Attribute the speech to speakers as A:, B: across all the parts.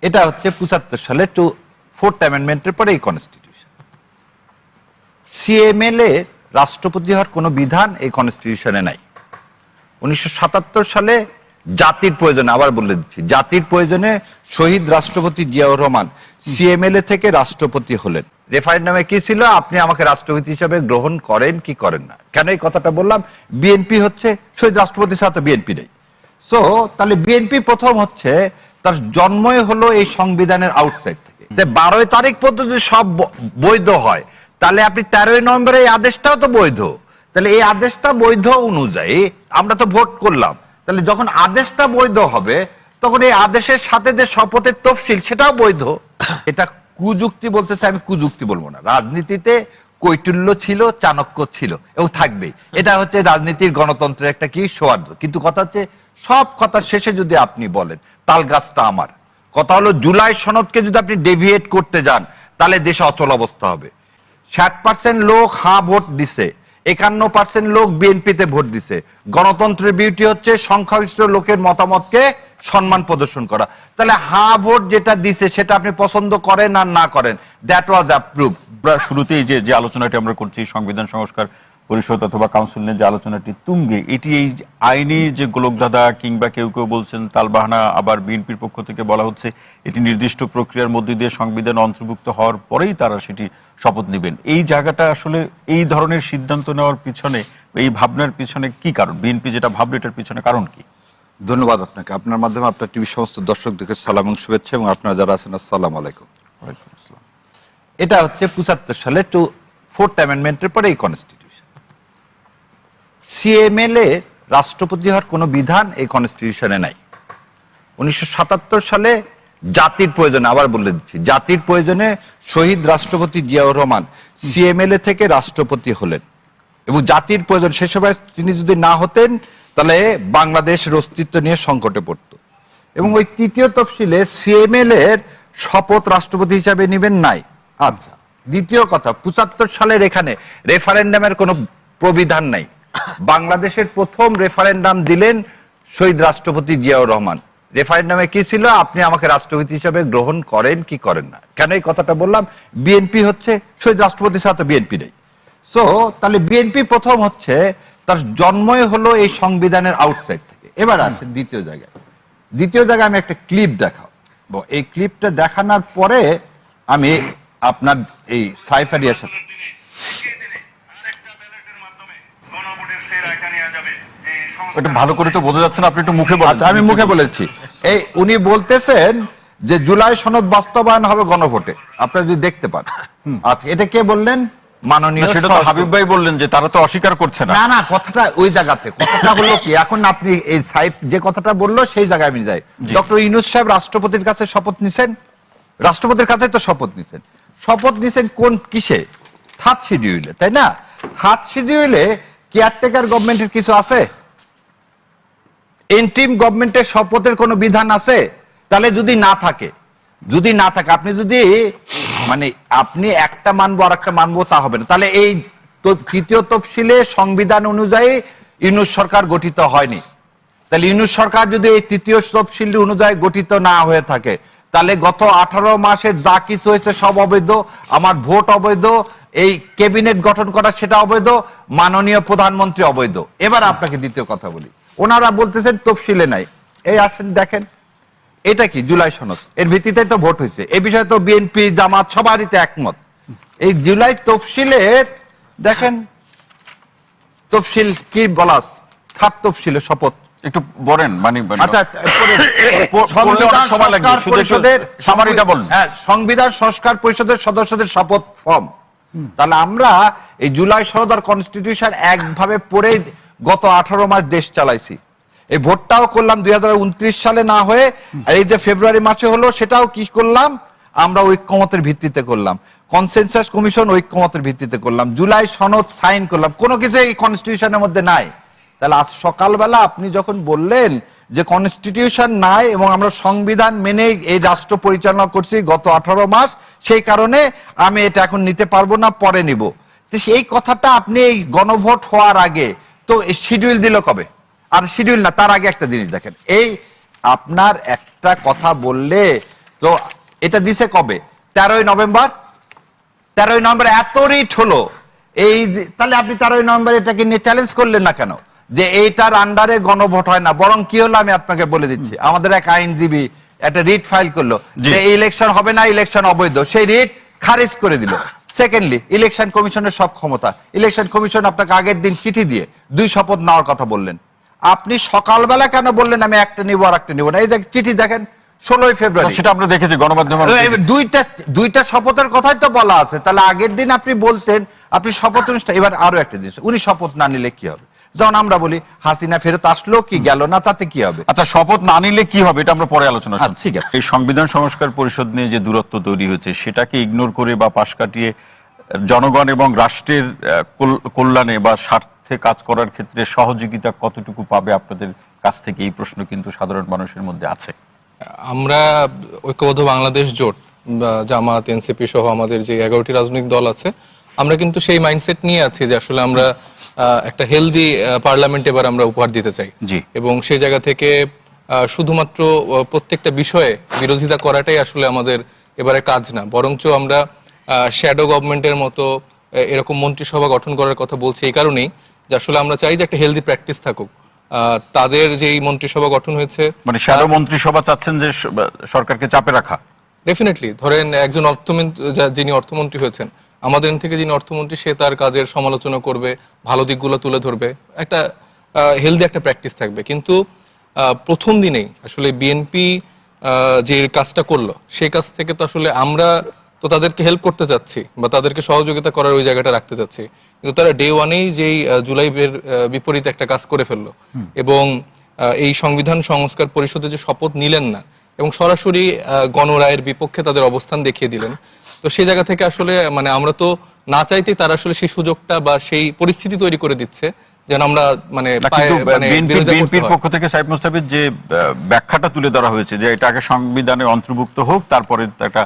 A: এটা হচ্ছে ৭৫ সালে ফোর্থ অ্যামেন্ডমেন্টের পরে এই কনস্টিটিউশন। সিএমএলএ রাষ্ট্রপতি হওয়ার কোনো বিধান এই কনস্টিটিউশনে নাই। ১৯৭৭ সালে জাতির প্রয়োজনে, আবার বলে দিচ্ছি, জাতির প্রয়োজনে শহীদ রাষ্ট্রপতি জিয়াউর রহমান সিএমএলএ থেকে রাষ্ট্রপতি হলেন। রেফারেন্ডামে কি ছিল? আপনি আমাকে রাষ্ট্রপতি হিসেবে গ্রহণ করেন কি করেন না। কেন এই কথাটা বললাম? বিএনপি হচ্ছে শহীদ রাষ্ট্রপতির সাথে বিএনপি নেই। সো তাহলে বিএনপি প্রথম হচ্ছে তার জন্মই হলো এই সংবিধানের আউটসাইড থেকে। ১২ তারিখ পর্যন্ত যদি সব বৈধ হয়, তাহলে আপনি ১৩ নভেম্বরে এই আদেশটাও তো বৈধ। তাহলে এই আদেশটা বৈধ অনুযায়ী আমরা তো ভোট করলাম, তাহলে যখন আদেশটা বৈধ হবে তখন এই আদেশের সাথে যে শপথের তফসিল সেটাও বৈধ। এটা কুযুক্তি বলতেছে, আমি কুযুক্তি বলবো না। রাজনীতিতে কৈটুল্য ছিল, চাণক্য ছিল এবং থাকবেই। এটা হচ্ছে রাজনীতির গণতন্ত্রের একটা কি সৌহার্দ্য। কিন্তু কথা হচ্ছে সব কথার শেষে যদি আপনি বলেন তাল গাছটা আমার, কথা হলো জুলাই সনদকে যদি আপনি ডেভিয়েট করতে যান তাহলে দেশে অচল অবস্থা হবে। ৬০% লোক হ্যাঁ ভোট দিছে, ৫১% লোক বিএনপিতে ভোট দিছে। গণতন্ত্রের বিউটি হচ্ছে সংখ্যাগরিষ্ঠ লোকের মতামতকে সম্মান প্রদর্শন করা। তাহলে হ্যাঁ ভোট যেটা দিছে সেটা আপনি পছন্দ করেন আর না করেন, দ্যাট ওয়াজ অ্যাপ্রুভ।
B: শুরুতেই যে আলোচনাটি আমরা করছি সংবিধান সংস্কার পরিষদ অথবা কাউন্সিল নিয়ে যে আলোচনাটি তুঙ্গে, এটি এই আইনি যে গোলকধাঁধা কিংবা কেউ কেউ বলছেন তালবাহানা, আবার বিএনপির পক্ষ থেকে বলা হচ্ছে এটি নির্দিষ্ট প্রক্রিয়ার মধ্যে দিয়ে সংবিধান অন্তর্ভুক্ত হওয়ার পরেই তারা সেটি শপথ নেবেন। এই জায়গাটা আসলে এই ধরনের সিদ্ধান্ত নেওয়ার পিছনে, এই ভাবনার পিছনে কি কারণ? বিএনপি যেটা ভাবলো এটার পিছনে কারণ কি?
A: ধন্যবাদ আপনাকে। আপনার মাধ্যমে আপনার টিভি সমস্ত দর্শকদেরকে সালাম এবং শুভেচ্ছা, এবং আপনারা যারা আছেন আসসালামু আলাইকুম। এটা হচ্ছে ৭৫ সালে ফোর্থ অ্যামেন্ডমেন্টের পরে এই কনস্টিটিউশন। সিএমএলএ রাষ্ট্রপতি হওয়ার কোনো বিধান এই কনস্টিটিউশনে নাই। ১৯৭৭ সালে জাতির প্রয়োজনে, আবার বলে দিচ্ছি, জাতির প্রয়োজনে শহীদ রাষ্ট্রপতি জিয়াউর রহমান সিএমএলএ থেকে রাষ্ট্রপতি হলেন এবং জাতির প্রয়োজন সে সময় তিনি যদি না হতেন তাহলে বাংলাদেশের অস্তিত্ব নিয়ে সংকটে পড়ত। এবং ওই তৃতীয় তফসিলে সিএমএলএ এর শপথ রাষ্ট্রপতি হিসাবে নেবেন নাই। আচ্ছা, দ্বিতীয় কথা, ৭৫ সালের এখানে রেফারেন্ডামের কোনো প্রবিধান নাই। বাংলাদেশের প্রথম রেফারেন্ডাম দিলেন শহীদ রাষ্ট্রপতি জিয়াউর রহমান। রেফারেন্ডামে কি ছিল? আপনি আমাকে রাষ্ট্রপতি হিসাবে গ্রহণ করেন কি করেন না। কেন এই কথাটা বললাম? বিএনপি হচ্ছে শহীদ রাষ্ট্রপতির সাথে বিএনপি নেই। সো তাহলে বিএনপি প্রথম হচ্ছে তার জন্মই হলো এই সংবিধানের আউটসাইড থেকে। এবার আছে দ্বিতীয় জায়গায় আমি একটা ক্লিপ দেখাবো। এই ক্লিপটা দেখানোর পরে আমি আপনার এই সাইফ আলিয়ার সাথে
B: এটা ভালো করে তো বোঝা যাচ্ছে না, আপনি একটু মুখে বলেন।
A: আচ্ছা, আমি মুখে বলেছি। এই উনি বলতেছেন যে জুলাই সনদ বাস্তবায়ন হবে গণভোটে, আপনারা যদি দেখতে পান। আচ্ছা, এটা কে বললেন? মাননীয়
B: সেটা তো হাবিব ভাই বললেন যে তারা তো অস্বীকার করছে না।
A: না, কথাটা ওই জায়গাতে, কথাটা হলো কি, এখন আপনি এই সাইফ যে কথাটা বললো সেই জায়গায় আমি যাই। ডক্টর ইউনূস সাহেব রাষ্ট্রপতির কাছে শপথ নিছেন, রাষ্ট্রপতির কাছে তো শপথ নিছেন কোন কিসে? থার্ড শিডিউলে, তাই না? থার্ড শিডিউলে কেয়ারটেকার গভর্নমেন্টের কিছু আছে? ইন্টিরিম গভর্নমেন্টের শপথের কোনো বিধান আছে? তাহলে যদি না থাকে আপনি যদি মানে আপনি একটা মানবো আর একটা মানবো তা হবে না। তাহলে এই তৃতীয় তফসিলে সংবিধান অনুযায়ী ইউনূস সরকার গঠিত হয়নি। তাহলে ইউনূস সরকার যদি এই তৃতীয় তফসিল অনুযায়ী গঠিত না হয়ে থাকে তাহলে গত 18 মাসের যা কিছু হয়েছে সব অবৈধ। আমার ভোট অবৈধ, এই ক্যাবিনেট গঠন করা সেটা অবৈধ, মাননীয় প্রধানমন্ত্রী অবৈধ। এবার আপনাকে দ্বিতীয় কথা বলি, ওনারা বলতেছেন তফসিলে নাই। এই আসেন দেখেন, এটা কি? জুলাই সনদ, এর ভিত্তিতে তো ভোট হয়েছে। এই বিষয়ে তো বিএনপি জামাত সবারই তো একমত। এই জুলাই তফসিলের দেখেন তফসিল কি বলা, থার্ড তফসিলের শপথ
B: একটু বলেন মানে।
A: আচ্ছা, সংবিধান সংস্কার পরিষদের সদস্যদের শপথ ফর্ম। তাহলে আমরা এই জুলাই সনদ আর কনস্টিটিউশন একভাবে পড়ে গত 18 মাস দেশ চালাইছি। এই ভোটটাও করলাম 2029 সালে না হয়ে, এই যে ফেব্রুয়ারি মাসে হলো সেটাও কি করলাম আমরা? ঐক্যমতের ভিত্তিতে করলাম। কনসেনসাস কমিশন ঐক্যমতের ভিত্তিতে করলাম। জুলাই সনদ সাইন করলাম। কোনো কিছু এই কনস্টিটিউশনের মধ্যে নাই। তাহলে আজ সকালবেলা আপনি যখন বললেন যে কনস্টিটিউশন নাই এবং আমরা সংবিধান মেনে এই রাষ্ট্র পরিচালনা করছি গত 18 মাস, সেই কারণে আমি এটা এখন নিতে পারবো না, পরে নিব। তো এই কথাটা আপনি এই গণভোট হওয়ার আগে তো শিডিউল দিল কবে? আর শিডিউল না, তার আগে একটা জিনিস দেখেন, এই আপনার একটা কথা বললে তো এটা দিছে কবে? 13ই নভেম্বর। 13ই নভেম্বর এত রিট হলো, তাহলে আপনি 13ই নভেম্বর এটাকে নিয়ে চ্যালেঞ্জ করলেন না কেন যে এইটার আন্ডারে গণভোট হয় না? বরং কি হলো আমি আপনাকে বলে দিচ্ছি। আমাদের এক আইনজীবী একটা রিট ফাইল করলো যে ইলেকশন হবে না, ইলেকশন অবৈধ, সেই রিট খারিজ করে দিল। সেকেন্ডলি, ইলেকশন কমিশনের সব ক্ষমতা, ইলেকশন কমিশন আপনাকে আগের দিন চিঠি দিয়ে 2 শপথ নেওয়ার কথা বললেন। আপনি সকালবেলা কেন বললেন আমি একটা নিব আর একটা নিব না? এই চিঠি দেখেন 16ই ফেব্রুয়ারি,
B: সেটা আমরা দেখেছি গণমাধ্যমে।
A: দুইটা শপথের কথাই তো বলা আছে। তাহলে আগের দিন আপনি বলতেন আপনি শপথ অনুষ্ঠান। এবার আরো একটা জিনিস, উনি শপথ না নিলে কি হবে? যখন আমরা বলি হাসিনা ফেরত আসলো কি গেল না, তাতে কি হবে?
B: আচ্ছা, শপথ না নিলে কি হবে এটা আমরা পরে আলোচনা করব।
A: ঠিক আছে।
B: এই সংবিধান সংস্কার পরিষদ নিয়ে যে দূরত্ব তৈরি হয়েছে সেটাকে ইগনোর করে বা পাশ কাটিয়ে জনগণ এবং রাষ্ট্রের কল্যাণে বা স্বার্থে কাজ করার ক্ষেত্রে সহযোগিতা কতটুকু পাবে আপনাদের কাছ থেকে, এই প্রশ্ন কিন্তু সাধারণ মানুষের মধ্যে আছে।
C: আমরা ঐক্যবদ্ধ বাংলাদেশ জোট, জামাত, এনসিপি সহ আমাদের যে 11টি রাজনৈতিক দল আছে, আমরা কিন্তু সেই মাইন্ডসেট নিয়ে আছি যে আসলে আমরা একটা হেলদি পার্লামেন্ট এবার আমরা উপহার দিতে চাই।
B: জি।
C: এবং সেই জায়গা থেকে শুধুমাত্র প্রত্যেকটা বিষয়ে বিরোধিতা করাটাই আসলে আমাদের এবারে কাজ না, বরঞ্চ আমরা শ্যাডো গভর্নমেন্টের মতো এরকম মন্ত্রিসভা গঠন করার কথা বলছি এই কারণেই যে আসলে আমরা চাই যে একটা হেলদি প্র্যাকটিস থাকুক। তাদের যেই মন্ত্রিসভা গঠন হয়েছে,
B: মানে শ্যাডো মন্ত্রিসভা চাচ্ছেন যে সরকারকে চাপে রাখা।
C: ডেফিনেটলি ধরেন একজন যিনি অর্থমন্ত্রী হয়েছেন, আমাদের থেকে যিনি অর্থমন্ত্রী, সে তার কাজের সমালোচনা করবে, ভালো দিকগুলো তুলে ধরবে, একটা হেলদি একটা প্র্যাকটিস থাকবে। কিন্তু প্রথম দিনেই আসলে বিএনপি যে কাজটা করলো সেই কাজ থেকে তো আসলে আমরা তো তাদেরকে হেল্প করতে চাচ্ছি বা তাদেরকে সহযোগিতা করার ওই জায়গাটা রাখতে চাচ্ছি, কিন্তু তারা ডে ওয়ানেই যেই জুলাইয়ের বিপরীতে একটা কাজ করে ফেললো এবং এই সংবিধান সংস্কার পরিষদে যে শপথ নিলেন না এবং সরাসরি গণরায়ের বিপক্ষে তাদের অবস্থান দেখিয়ে দিলেন। তো সেই জায়গা থেকে আসলে মানে আমরা তো না চাইতেই তারা আসলে সেই সুযোগটা বা সেই পরিস্থিতি তৈরি করে দিচ্ছে যেন আমরা মানে
B: বিএনপির পক্ষ থেকে সাইফ মুস্তাফিজ যে ব্যাখ্যাটা তুলে ধরা হয়েছে যে এটা আগে সংবিধানে অন্তর্ভুক্ত হোক, তারপরে একটা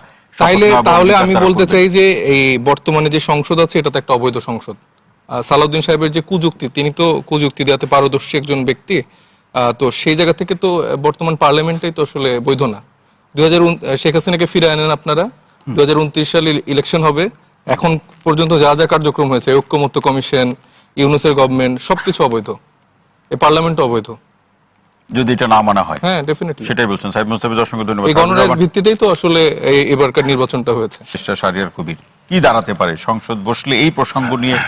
C: তাহলে আমি বলতে চাই যে এই বর্তমানে যে সংসদ আছে এটা তো একটা অবৈধ সংসদ। সালাউদ্দিন সাহেবের যে কুযুক্তি, তিনি তো কুযুক্তি দেওয়াতে পারদর্শী একজন ব্যক্তি, তো সেই জায়গা থেকে তো বর্তমান পার্লামেন্টটাই তো আসলে বৈধ না। শেখ হাসিনাকে ফিরে আনেন আপনারা, 2029 সালে ইলেকশন হবে, এখন পর্যন্ত যা যা কার্যক্রম হয়েছে, ঐক্যমত্য কমিশন, ইউনূসের গভর্নমেন্ট, সবকিছু অবৈধ, এই পার্লামেন্টও অবৈধ
B: যদি এটা না মানা হয়।
C: হ্যাঁ, ডেফিনেটলি
B: সেটাই বলছেন সাইফ মুস্তাফিজ, অসংখ্য ধন্যবাদ।
C: এই গণরায়ের ভিত্তিতেই তো আসলে এবারকার নির্বাচনটা হয়েছে।
B: শাহরিয়ার কবির, কি দাঁড়াতে পারে সংসদ বসলে এই প্রসঙ্গ নিয়ে,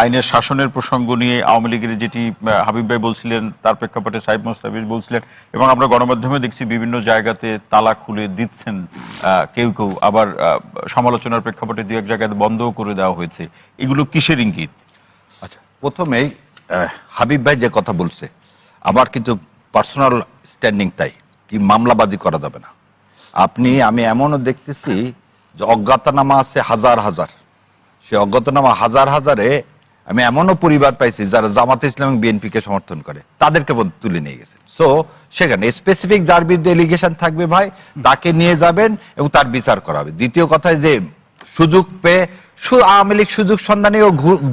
B: আইনের শাসনের প্রসঙ্গ নিয়ে? আওয়ামী লীগের যেটি হাবিব ভাই বলছিলেন তার প্রেক্ষাপটে সাইফ মুস্তাফিজ বলছিলেন, এবং আমরা গণমাধ্যমে দেখছি বিভিন্ন জায়গাতে তালা খুলে দিচ্ছেন কেউ কেউ, আবার সমালোচনার প্রেক্ষাপটে দু এক জায়গায় বন্ধও করে দেওয়া হয়েছে। এগুলো কিসের ইঙ্গিত?
A: আচ্ছা, প্রথমেই হাবিব ভাই যে কথা বলছে, আবার কিন্তু পার্সোনাল স্ট্যান্ডিং তাই কি মামলাবাজি করা যাবে না। আমি এমনও দেখতেছি যে অজ্ঞাতনামা আছে হাজার হাজার, সে অজ্ঞাতনামা হাজার হাজারে আমি এমনও পরিবার পাইছি যারা জামাতে ইসলাম এবং বিএনপিকে সমর্থন করে, তাদেরকে তুলে নিয়ে গেছে। সো সেখানে স্পেসিফিক যার বিরুদ্ধে এলিগেশন থাকবে ভাই, তাকে নিয়ে যাবেন এবং তার বিচার করা হবে। দ্বিতীয় কথা যে সুযোগ পেয়ে আওয়ামী লীগ সুযোগ সন্ধানেও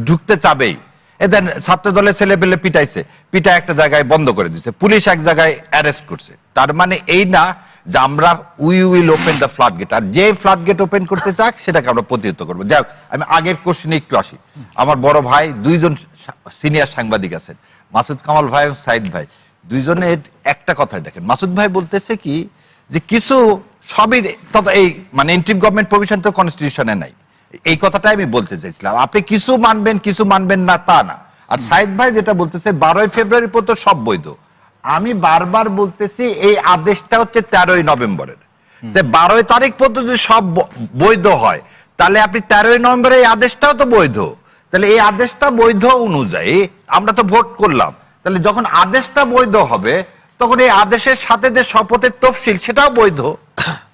A: ঢুকতে চাবেই। এদের ছাত্র দলের ছেলে পেলে পিটায় একটা জায়গায় বন্ধ করে দিচ্ছে, পুলিশ এক জায়গায় অ্যারেস্ট করছে। তার মানে এই না যে আমরা will open the flood gate, আর যে ফ্লাড গেট ওপেন করতে চাক সেটাকে আমরা প্রতিহত করবো। যাই হোক, আমি আগের কোশ্চেনে একটু আসি। আমার বড় ভাই, 2জন সিনিয়র সাংবাদিক আছেন, মাসুদ কামাল ভাই এবং সাইদ ভাই, 2জনের একটা কথাই দেখেন। মাসুদ ভাই বলতেছে কি যে কিছু সবই এই মানে ইন্টারিম গভর্নমেন্ট প্রভিশন তো কনস্টিটিউশনে নাই, এই কথাটাই আমি বলতে চাইছিলাম। আপনি কিছু মানবেন না তা না। আর সাইদ ভাই যেটা বলতেছে 12ই ফেব্রুয়ারি পর্যন্ত সব বৈধ। আমি বারবার বলতেছি এই আদেশটা হচ্ছে 13ই নভেম্বরের, 12 তারিখ পর্যন্ত যদি সব বৈধ হয় তাহলে আপনি 13ই নভেম্বরে এই আদেশটাও তো বৈধ। তাহলে এই আদেশটা বৈধ অনুযায়ী আমরা তো ভোট করলাম, তাহলে যখন আদেশটা বৈধ হবে তখন এই আদেশের সাথে যে শপথের তফসিল সেটাও বৈধ।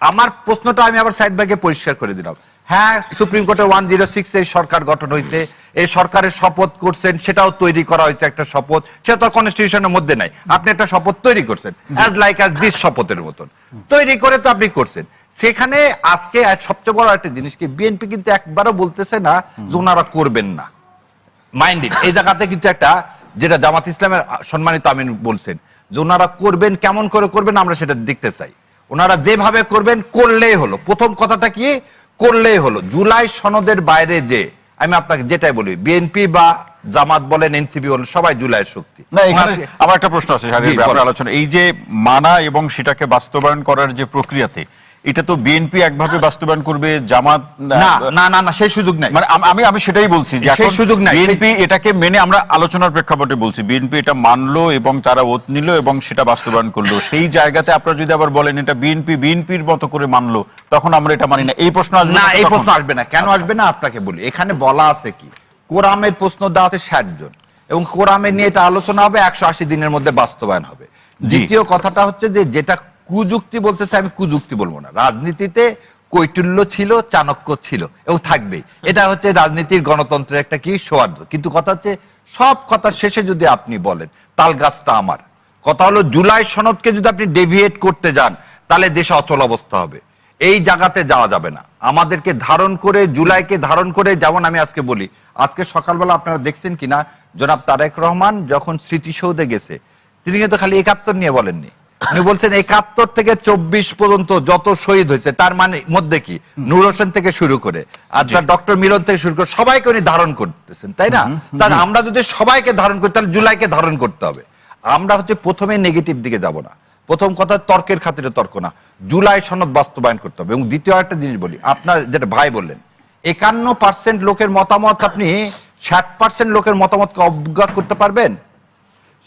A: আমার প্রশ্নটা আমি আবার সাইদ ভাইকে পরিষ্কার করে দিলাম। হ্যাঁ, সুপ্রিম কোর্টে 106 এই সরকার গঠন হয়েছে, এই সরকারের শপথ করছেন, সেটাও তৈরি করা হয়েছে একটা শপথ, সেটা তো কনস্টিটিউশনের মধ্যে নাই। আপনি একটা শপথ তৈরি করছেন অ্যাজ দিস শপথের মতন তৈরি করে তো আপনি করছেন। সেখানে আজকে সবচেয়ে বড় একটা জিনিস কি, বিএনপি কিন্তু একবারও বলতেছে না যে ওনারা করবেন না, মাইন্ডেড। এই জায়গাতে কিন্তু একটা যেটা জামাত ইসলামের সম্মানিত আমিন বলছেন যে ওনারা করবেন, কেমন করে করবেন আমরা সেটা দেখতে চাই। ওনারা যেভাবে করবেন করলেই হলো। প্রথম কথাটা কি, করলেই হলো। জুলাই সনদের বাইরে যে, আমি আপনাকে যেটাই বলি, বিএনপি বা জামাত বলেন, এনসিপি বলেন, সবাই জুলাইয়ের শক্তি।
B: না, এখানে আমার একটা প্রশ্ন আছে শাহরিয়ার ভাই, আপনার আলোচনা এই যে মানা এবং সেটাকে বাস্তবায়ন করার যে প্রক্রিয়াতে, এটা তো বিএনপি একভাবে বাস্তবায়ন করবে, জামাত
A: না না না না, সেই সুযোগ নাই।
B: মানে আমি সেটাই বলছি যে
A: সেই সুযোগ নাই।
B: বিএনপি এটাকে মেনে, আমরা আলোচনার প্রেক্ষাপটে বলছি, বিএনপি এটা মানলো এবং তারা ওত নিল এবং সেটা বাস্তবায়ন করলো। সেই জায়গাতে আপনারা যদি আবার বলেন এটা বিএনপির মতো করে মানলো, তখন আমরা এটা মানি না, এই প্রশ্ন আসবে
A: না, এই প্রশ্ন আসবে না। কেন আসবে না আপনাকে বলি। এখানে বলা আছে কি, কোরামের প্রশ্ন দেওয়া আছে 60 জন, এবং কোরামে নিয়ে এটা আলোচনা হবে, 180 দিনের মধ্যে বাস্তবায়ন হবে। দ্বিতীয় কথাটা হচ্ছে যে, যেটা কুযুক্তি বলতেছে, আমি কুযুক্তি বলবো না। রাজনীতিতে কৈটুল্য ছিল, চাণক্য ছিল এবং থাকবেই। এটা হচ্ছে রাজনীতির গণতন্ত্রের একটা কি সৌহার্দ্য। কিন্তু কথা হচ্ছে, সব কথা শেষে যদি আপনি বলেন তাল গাছটা আমার, কথা হলো জুলাই সনদকে যদি আপনি ডেভিয়েট করতে যান, তাহলে দেশে অচল অবস্থা হবে। এই জায়গাতে যাওয়া যাবে না। আমাদেরকে ধারণ করে, জুলাইকে ধারণ করে, যেমন আমি আজকে বলি, আজকে সকালবেলা আপনারা দেখছেন কিনা, জনাব তারেক রহমান যখন স্মৃতিসৌধে গেছে, তিনি কিন্তু খালি 71 নিয়ে বলেননি। উনি বলছেন 71 থেকে 24 পর্যন্ত যত শহীদ হয়েছে, তার মানে মধ্যে কি, নূর হোসেন থেকে শুরু করে আর ডক্টর মিলন থেকে শুরু করে সবাইকে উনি ধারণ করতেছেন, তাই না? তাহলে আমরা যদি সবাইকে ধারণ করি, তাহলে জুলাইকে ধারণ করতে হবে। আমরা হচ্ছে প্রথমে নেগেটিভ দিকে যাব না। প্রথম কথা, তর্কের খাতিরে তর্ক না, জুলাই সনদ বাস্তবায়ন করতে হবে। এবং দ্বিতীয় একটা জিনিস বলি, আপনার যেটা ভাই বললেন, 51% লোকের মতামত, আপনি 60% লোকের মতামতকে অবজ্ঞা করতে পারবেন?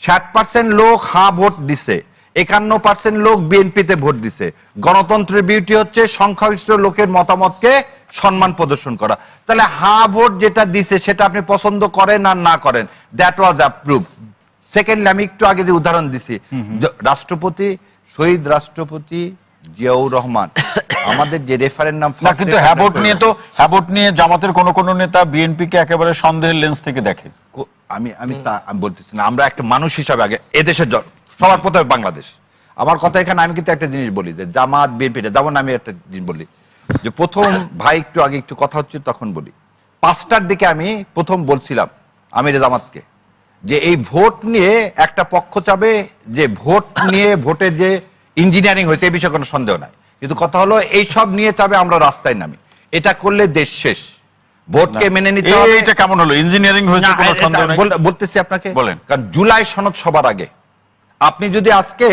A: 60% লোক হ্যাঁ ভোট দিছে, 51% লোক বিএনপিতে ভোট দিছে। গণতন্ত্রের বিউটি হচ্ছে সংখ্যাগরিষ্ঠ লোকের মতামতকে সম্মান প্রদর্শন করা। তাহলে হ্যাঁ ভোট যেটা দিছে সেটা আপনি পছন্দ করেন আর না করেন, দ্যাট ওয়াজ অ্যাপ্রুভ। সেকেন্ডলি, আমি একটু আগে যে উদাহরণ দিছি, রাষ্ট্রপতি, শহীদ রাষ্ট্রপতি জিয়াউর রহমান, আমাদের যে রেফারেন্ডাম,
B: না, কিন্তু হ্যাবট নিয়ে জামাতের কোন নেতা বিএনপিকে একেবারে সন্দেহের লেন্স থেকে দেখে।
A: আমি বলতেছি না, আমরা একটা মানুষ হিসাবে আগে এদেশের সবার প্রথমে বাংলাদেশ। আমার কথা এখানে, আমি কিন্তু একটা জিনিস বলি যে জামাত বিএনপি, যেমন আমি একটা জিনিস বলি যে, প্রথম ভাই একটু আগে একটু কথা হচ্ছে, তখন বলি 5টার দিকে আমি প্রথম বলছিলাম আমির জামাতকে যে, এই ভোট নিয়ে একটা পক্ষ চাবে যে ভোট নিয়ে, ভোটের যে ইঞ্জিনিয়ারিং হয়েছে এই বিষয়ে কোনো সন্দেহ নাই, কিন্তু কথা হলো এই সব নিয়ে চাবে আমরা রাস্তায় নামি। এটা করলে দেশ শেষ। ভোটকে মেনে নিতে হবে।
B: এটা কেমন হলো? ইঞ্জিনিয়ারিং হয়েছে, কোনো সন্দেহ নাই।
A: বলতেছি আপনাকে,
B: বলেন।
A: কারণ জুলাই সনদ সবার আগে। আপনি যদি আজকে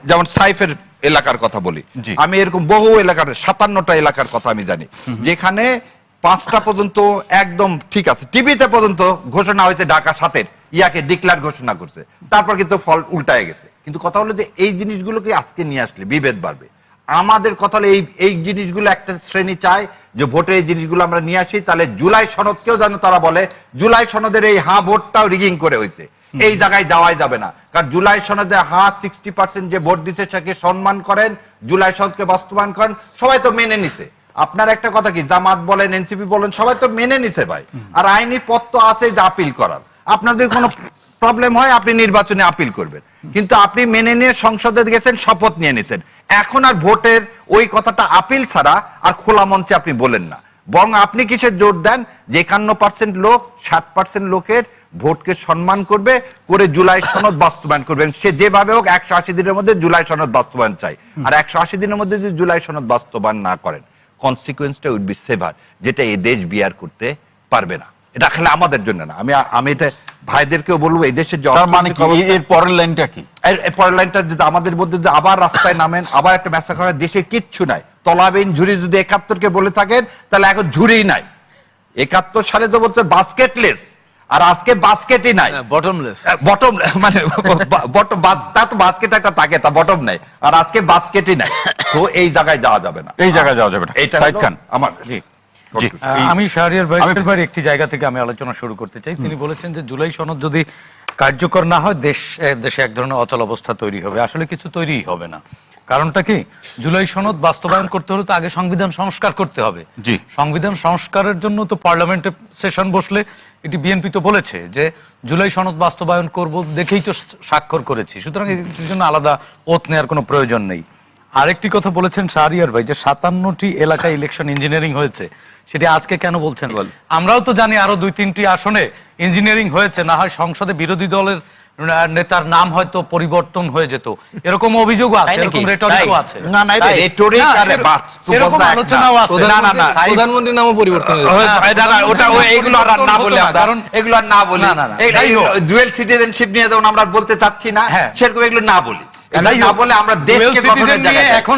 A: যেমন সাইফের এলাকার কথা বলি, আমি এরকম বহু এলাকার 57টা এলাকার কথা আমি জানি, যেখানে 5টা পর্যন্ত একদম ঠিক আছে, টিভিতে পর্যন্ত ঘোষণা হয়েছে ঢাকা 7-এর ইয়াকে ডিক্লার ঘোষণা করছে, তারপর কিন্তু ফল উল্টায় গেছে। কিন্তু কথা হলো যে, এই জিনিসগুলোকে আজকে নিয়ে আসলে বিভেদ বাড়বে। আমাদের কথা হলো এই জিনিসগুলো একটা শ্রেণী চায় যে ভোটের এই জিনিসগুলো আমরা নিয়ে আসি, তাহলে জুলাই সনদকেও যেন তারা বলে জুলাই সনদের এই হ্যাঁ ভোটটাও রিগিং করে হয়েছে। এই জায়গায় যাওয়াই যাবে না, কারণ জুলাই সনদে হ্যাঁ 60% যে ভোট দিছে সেটাকে সম্মান করেন, জুলাই সনদকে বাস্তবায়ন করেন, সবাই তো মেনে নিছে। আপনার একটা কথা কি, জামাত বলেন, এনসিপি বলেন, সবাই তো মেনে নিছে ভাই। আর আইনি পথ তো আছে যে আপিল করার। আপনার যদি কোনো প্রবলেম হয়, আপনি নির্বাচনে আপিল করবেন, কিন্তু আপনি মেনে নিয়ে সংসদে গেছেন, শপথ নিয়ে নিছেন। এখন আর ভোটের ওই কথাটা আপিল ছাড়া আর খোলা মঞ্চে আপনি বলেন না, বরং আপনি কিসের জোর দেন যে 51% লোক 60% লোকের ভোটকে সম্মান করবে, করে জুলাই সনদ বাস্তবায়ন করবে। সে যেভাবে হোক 180 দিনের মধ্যে জুলাই সনদ বাস্তবায়ন চাই। আর 180 দিনের মধ্যে যদি জুলাই সনদ বাস্তবায়ন না করেন, কনসিকুয়েন্সটা উইল বি সেভার, যেটা এই দেশ বিয়ার করতে পারবে না। এটা খেলে আমাদের জন্য না। আমি এটা ভাইদেরকেও বলবো, এই দেশের
B: এর পরের লাইনটা কি,
A: এর পরের লাইনটা যদি আমাদের মধ্যে যদি আবার রাস্তায় নামেন, আবার একটা ম্যাসাকার হয়, দেশে কিচ্ছু নাই। তলাবিহীন ঝুড়ি যদি 71-কে বলে থাকেন, তাহলে এখন ঝুড়িই নাই। 71 সালে তো বলছে বাস্কেটলেস, আর আজকে বাস্কেটই নাই,
D: বটমলেস।
A: বটম মানে বটম, তা তো বাস্কেট একটা থাকে, তা বটম নাই, আর আজকে বাস্কেটই নাই। তো এই জায়গায় যাওয়া যাবে না,
B: এই জায়গায় যাওয়া যাবে না।
A: এইটা
B: সাইদ খান,
A: আমার
E: আমি শাহরিয়ার ভাইয়ের একটি জায়গা থেকে আমি আলোচনা শুরু করতে চাই। তিনি বলেছেন যে জুলাই সনদ যদি কার্যকর না হয়, দেশে এক ধরনের অচল অবস্থা তৈরি হবে। আসলে কিছু তৈরিই হবে না। কারণটা কি, জুলাই সনদ বাস্তবায়ন করতে হলে তো আগে সংবিধান সংস্কার করতে হবে। সংবিধান সংস্কারের জন্য তো পার্লামেন্টে সেশন বসলে, এটি বিএনপি তো বলেছে যে জুলাই সনদ বাস্তবায়ন করব, দেখেই তো স্বাক্ষর করেছি, সুতরাং এর জন্য আলাদা ওত নেওয়ার কোনো প্রয়োজন নেই। আরেকটি কথা বলেছেন শাহরিয়ার ভাই যে 57টি এলাকায় ইলেকশন ইঞ্জিনিয়ারিং হয়েছে, সেটি আজকে কেন বলছেন? আমরাও তো জানি আরো 2-3টি আসনে ইঞ্জিনিয়ারিং হয়েছে, না হয় সংসদে বিরোধী দলের নেতার নাম হয়তো পরিবর্তন হয়ে যেত, এরকম অভিযোগও আছে,
D: তাই নাকি?
E: এরকম রেটরিকও
D: তাই?
E: আছে।
A: না না এটা
D: তাই?
A: রেটরিক
E: না,
A: আর বাস্তবতা
E: এরকম
A: এক না।
E: আলোচনাও আছে।
A: না না না
C: প্রধানমন্ত্রীর নামও পরিবর্তন হয়েছে।
A: ওটা এইগুলো আর না বলে আমরা
E: কারণ
A: এগুলো আর না বলি,
E: না, না, না, যাই হোক।
A: ডুয়েল সিটিজেনশিপ নিয়ে যেমন আমরা বলতে চাচ্ছি না,
E: হ্যাঁ।
A: সেরকম এগুলো না বলি,
E: যাই
A: না
E: হোক,
A: বলে আমরা
E: dual
A: দেশকে
E: citizen
A: গঠনের
E: নিয়ে
A: জায়গায়
E: এখন